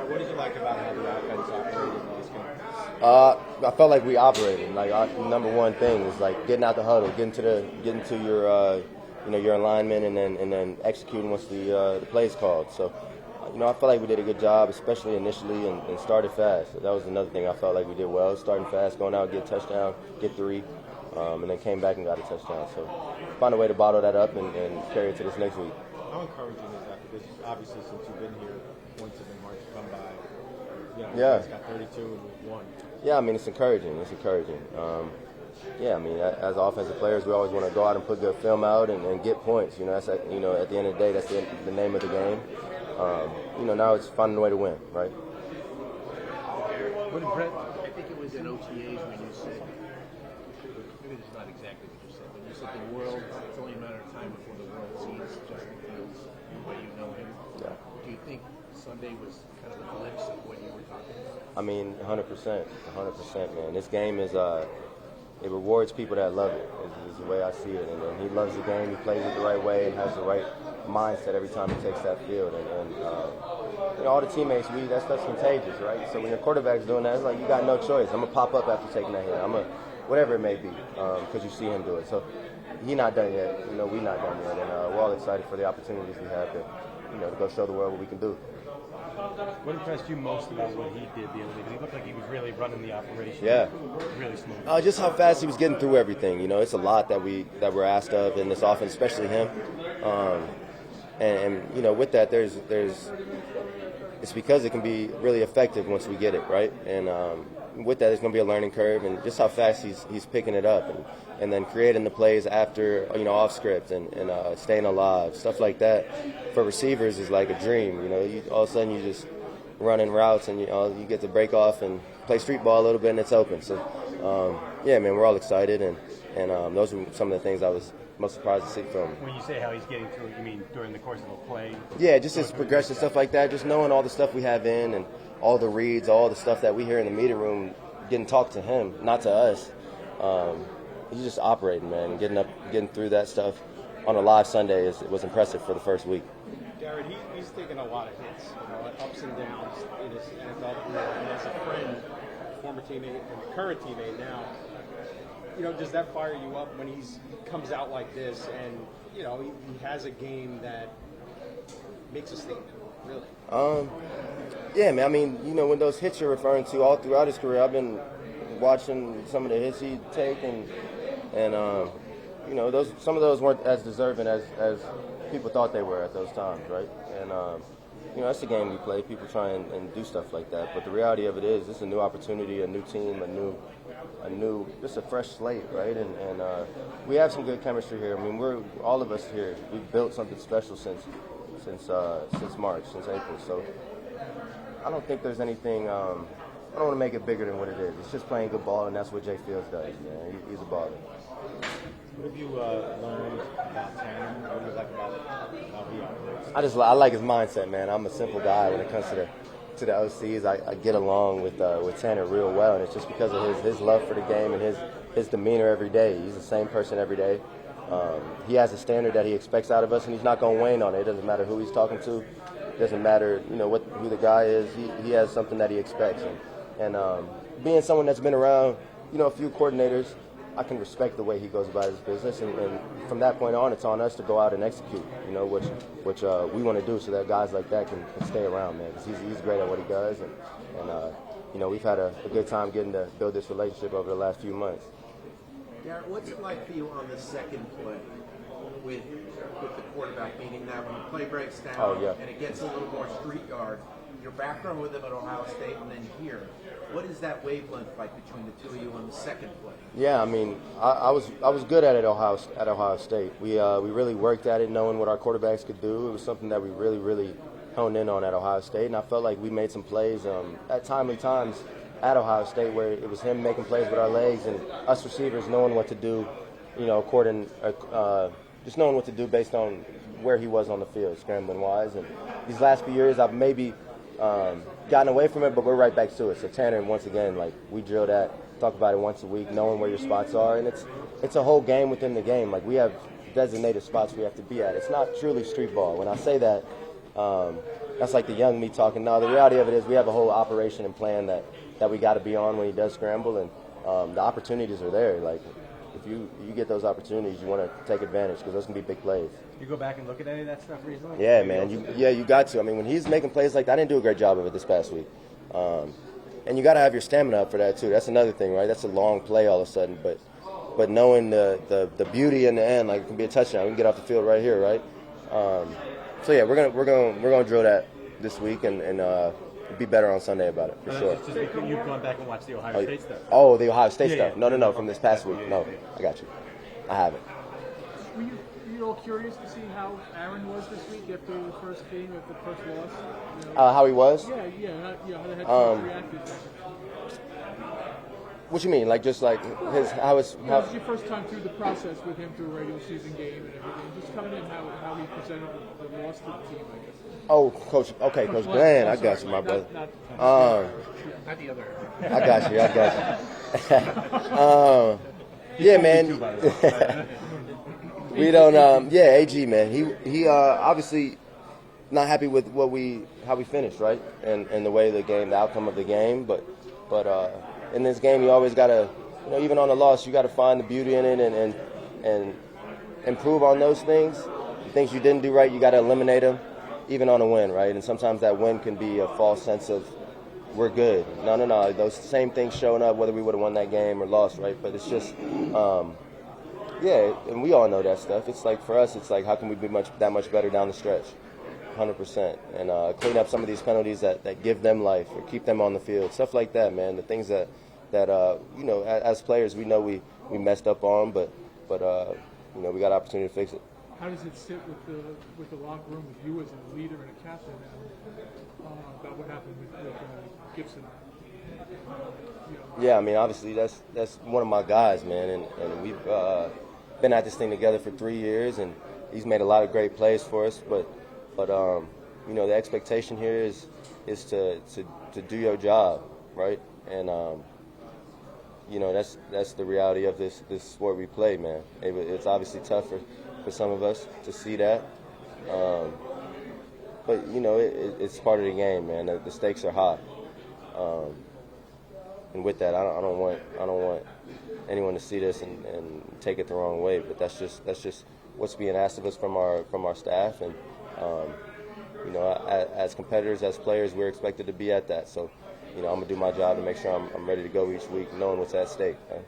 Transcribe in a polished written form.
what did you like about how the offense operated in this game? I felt like we operated. Like our number one thing is like getting out the huddle, getting to your your alignment, and then executing once the play's called. So, I felt like we did a good job, especially initially, and started fast. So that was another thing I felt like we did well, starting fast, going out, get a touchdown, get 3, and then came back and got a touchdown. So, find a way to bottle that up and carry it to this next week. How encouraging is that? Because obviously, since you've been here, points have been hard to come by. Yeah. He's got 32 and we've won. Yeah, I mean, it's encouraging. Yeah, I mean, as offensive players, we always want to go out and put good film out and get points. That's at the end of the day, that's the name of the game. Now it's finding a way to win, right? What did Brett? I think it was in OTAs when you said, maybe it's not exactly what you said, but you said the world, it's only a matter of time before the world sees Justin Fields the way you know him. Yeah. Do you think Sunday was kind of a glimpse of what you were talking about? I mean, 100%, man. This game is it rewards people that love it. Is the way I see it, and he loves the game. He plays it the right way and has the right mindset every time he takes that field. And all the teammates, that stuff's contagious, right? So when your quarterback's doing that, it's like you got no choice. I'm gonna pop up after taking that hit. Whatever it may be, because you see him do it. So he's not done yet. We're not done yet, and we're all excited for the opportunities we have to go show the world what we can do. What impressed you most about what he did the other day? He looked like he was really running the operation. Yeah. Really smooth. Just how fast he was getting through everything. It's a lot that we're asked of in this offense, especially him. And with that, there's it's because it can be really effective once we get it right. And with that, there's going to be a learning curve, and just how fast he's picking it up, and then creating the plays after off script and staying alive, stuff like that. For receivers is like a dream. All of a sudden you just running routes and you get to break off and play street ball a little bit and it's open. So yeah, man, we're all excited, and those are some of the things I was most surprised to see from him. When you say how he's getting through it, you mean during the course of a play? Yeah, just his progression, stuff like that. Just knowing all the stuff we have in and all the reads, all the stuff that we hear in the meeting room, getting talked to him, not to us. He's just operating, man, and getting through that stuff on a live Sunday was impressive for the first week. Garrett, he's taken a lot of hits, ups and downs in his NFL career, and as a friend, former teammate and current teammate now, does that fire you up when he comes out like this and, he has a game that makes a statement, really? Yeah, man, I mean, when those hits you're referring to all throughout his career, I've been watching some of the hits he'd take, and some of those weren't as deserving as people thought they were at those times, right? And that's the game we play. People try and do stuff like that, but the reality of it is, it's a new opportunity, a new team, just a fresh slate, right? And we have some good chemistry here. I mean, all of us here. We've built something special since March, since April. So I don't think there's anything. I don't want to make it bigger than what it is. It's just playing good ball, and that's what Jay Fields does. Man, he's a baller. What have you learned about Tanner? What do you like about how he operates? I like his mindset, man. I'm a simple guy when it comes to the OCs. I get along with Tanner real well, and it's just because of his love for the game and his demeanor every day. He's the same person every day. He has a standard that he expects out of us, and he's not going to wane on it. It doesn't matter who he's talking to. It doesn't matter, who the guy is. He has something that he expects, and being someone that's been around, a few coordinators, I can respect the way he goes about his business, and from that point on, it's on us to go out and execute, which we want to do, so that guys like that can stay around, man, because he's great at what he does, and we've had a good time getting to build this relationship over the last few months. Garrett, what's it like for you on the second play with the quarterback, meaning that when the play breaks down and it gets a little more street yard, your background with him at Ohio State and then here, what is that wavelength like between the two of you on the second play? Yeah, I mean, I was good at it at Ohio State. We really worked at it, knowing what our quarterbacks could do. It was something that we really honed in on at Ohio State, and I felt like we made some plays at timely times at Ohio State where it was him making plays with our legs and us receivers knowing what to do, just knowing what to do based on where he was on the field, scrambling wise. And these last few years, I've maybe gotten away from it, but we're right back to it. So Tanner, once again, like, we drill that, talk about it once a week, knowing where your spots are, and it's a whole game within the game. Like, we have designated spots we have to be at. It's not truly street ball. When I say that, that's like the young me talking. No, the reality of it is we have a whole operation and plan that we got to be on when he does scramble, and the opportunities are there. Like, if you get those opportunities, you want to take advantage because those can be big plays. You go back and look at any of that stuff recently? Yeah, man. You got to. I mean, when he's making plays like that, I didn't do a great job of it this past week. And you got to have your stamina up for that too. That's another thing, right? That's a long play all of a sudden, but knowing the beauty in the end, like it can be a touchdown. We can get off the field right here, right? So yeah, we're gonna drill that this week and be better on Sunday about it for sure. Just because you've gone back and watched the Ohio State stuff. Oh, the Ohio State stuff. Yeah. No, from this past week. No, I got you. I haven't. Were you all curious to see how Aaron was this week after the first game of the first loss? You know? How he was? Yeah, how the head coach reacted. What you mean? Like just like his how his It how? was your first time through the process with him through a regular season game and everything. Just coming in, how he presented the loss to the team, I guess. Oh, Coach. Okay, Coach Glenn. I got you, my brother. Not the other. I got you. Yeah, man. We don't. Yeah, AG, man. He obviously not happy with how we finished, right? And the way the outcome of the game. But in this game, you always gotta, even on the loss, you gotta find the beauty in it and improve on those things. The things you didn't do right, you gotta eliminate them, even on a win, right? And sometimes that win can be a false sense of we're good. No. Those same things showing up, whether we would have won that game or lost, right? But it's just, yeah, and we all know that stuff. It's like, for us, it's like, how can we be that much better down the stretch? 100%. And clean up some of these penalties that give them life or keep them on the field. Stuff like that, man. The things that as players, we know we messed up on, but we got opportunity to fix it. How does it sit with the locker room with you as a leader and a captain about what happened with Gibson? Yeah, I mean, obviously that's one of my guys, man, and we've been at this thing together for 3 years, and he's made a lot of great plays for us. But the expectation here is to do your job, right? And that's the reality of this sport we play, man. It's obviously tough for some of us to see that, but it's part of the game, man. The stakes are high. And with that, I don't want anyone to see this and take it the wrong way. But that's just what's being asked of us from our staff, and as competitors, as players, we're expected to be at that. So, I'm gonna do my job to make sure I'm ready to go each week, knowing what's at stake. Right?